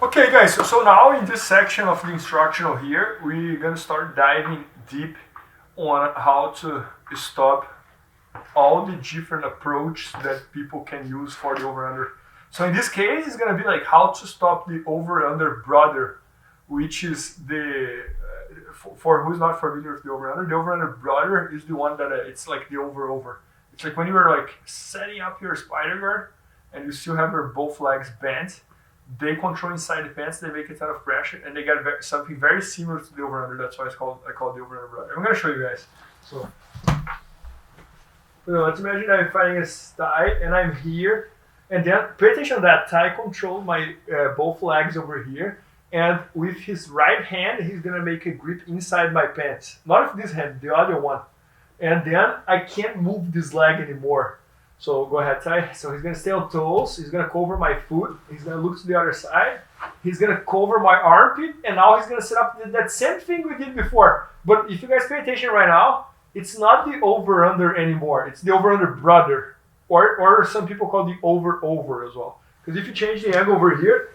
Okay guys, so now in this section of the instructional here, we're gonna start diving deep on how to stop all the different approaches that people can use for the over-under. So in this case, it's gonna be like how to stop the over-under brother, which is the, for who's not familiar with the over-under brother is the one that it's like the over-over. It's like when you were like setting up your spider guard and you still have your both legs bent, they control inside the pants, they make a ton of pressure, and they get something very similar to the over-under. That's why I call the over-under brother. I'm gonna show you guys. So let's imagine I'm fighting a Thai and I'm here, and then pay attention to that. Thai controls my both legs over here, and with his right hand, he's gonna make a grip inside my pants. Not with this hand, the other one. And then I can't move this leg anymore. So go ahead, Thai. So he's gonna stay on toes. He's gonna cover my foot. He's gonna look to the other side. He's gonna cover my armpit, and now he's gonna set up that same thing we did before. But if you guys pay attention right now, it's not the over-under anymore. It's the over-under brother, or some people call the over-over as well. Because if you change the angle over here,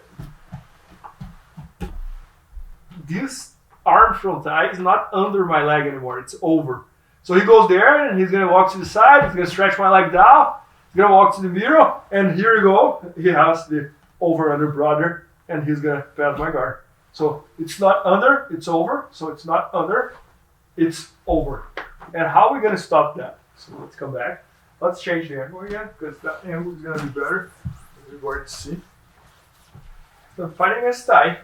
this arm from Thai is not under my leg anymore. It's over. So he goes there and he's gonna walk to the side, he's gonna stretch my leg down, he's gonna walk to the middle, and here you go, he has the over-under brother, and he's gonna pass my guard. So it's not under, it's over. So it's not under, it's over. And how are we gonna stop that? So let's come back. Let's change the angle again, because that angle is gonna be better. We're going to see. So I'm fighting against Thai,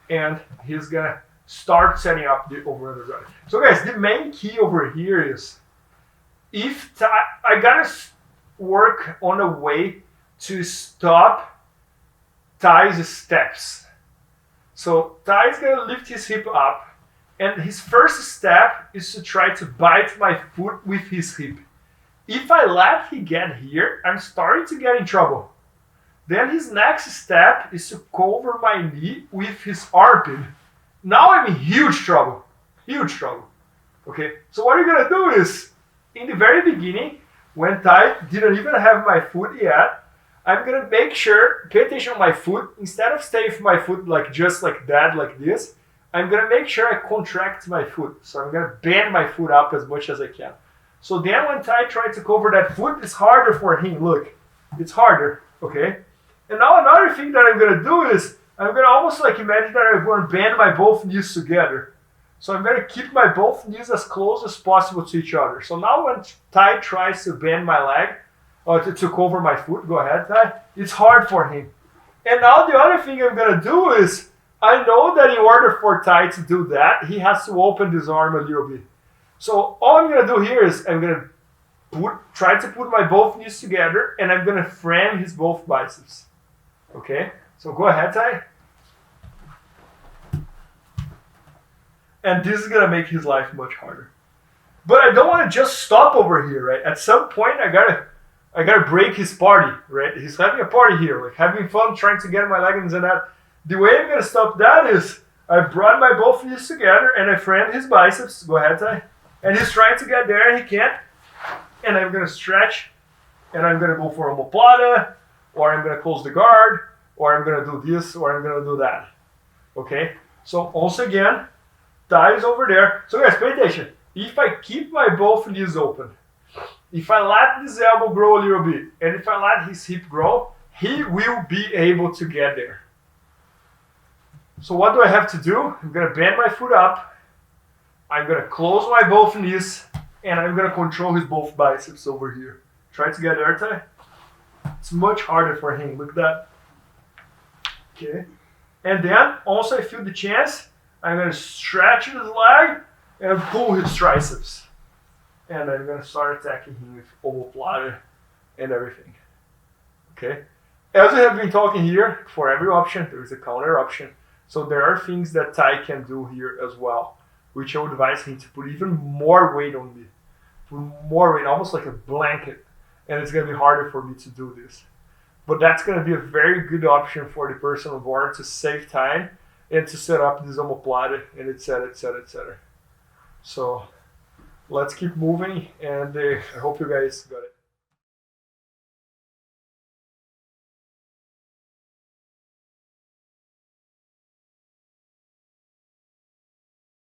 and he's gonna start setting up the over-under brother. So guys, the main key over here is, if I gotta work on a way to stop Thai's steps. So Thai's gonna lift his hip up, and his first step is to try to bite my foot with his hip. If I let him get here, I'm starting to get in trouble. Then his next step is to cover my knee with his armpit. Now I'm in huge trouble, okay? So what you're gonna do is, in the very beginning, when Thai didn't even have my foot yet, I'm gonna make sure, pay attention on my foot, instead of staying with my foot like just like that, like this, I'm gonna make sure I contract my foot. So I'm gonna bend my foot up as much as I can. So then when Thai tried to cover that foot, it's harder for him, look, it's harder, okay? And now another thing that I'm gonna do is, I'm going to almost like imagine that I'm going to bend my both knees together. So I'm going to keep my both knees as close as possible to each other. So now when Thai tries to bend my leg, or to cover my foot, go ahead, Thai, it's hard for him. And now the other thing I'm going to do is, I know that in order for Thai to do that, he has to open this arm a little bit. So all I'm going to do here is, I'm going to try to put my both knees together, and I'm going to frame his both biceps. Okay? So go ahead, Thai. And this is gonna make his life much harder. But I don't want to just stop over here, right? At some point, I gotta break his party, right? He's having a party here, like having fun, trying to get my leggings and that. The way I'm gonna stop that is, I brought my both knees together and I framed his biceps. Go ahead, Thai. And he's trying to get there and he can't. And I'm gonna stretch, and I'm gonna go for omoplata, or I'm gonna close the guard, or I'm gonna do this, or I'm gonna do that. Okay? So once again, Thai is over there. So guys, pay attention. If I keep my both knees open, if I let this elbow grow a little bit, and if I let his hip grow, he will be able to get there. So what do I have to do? I'm gonna bend my foot up, I'm gonna close my both knees, and I'm gonna control his both biceps over here. Try to get there, Thai. It's much harder for him, look at that. Okay, and then also I feel the chance, I'm going to stretch his leg and pull his triceps. And I'm going to start attacking him with omoplata and everything. Okay, as we have been talking here, for every option there is a counter option. So there are things that Thai can do here as well, which I would advise him to put even more weight on me. Put more weight, almost like a blanket. And it's going to be harder for me to do this. But that's going to be a very good option for the person on board to save time and to set up this omoplata and etc, etc, etc. So let's keep moving, and I hope you guys got it.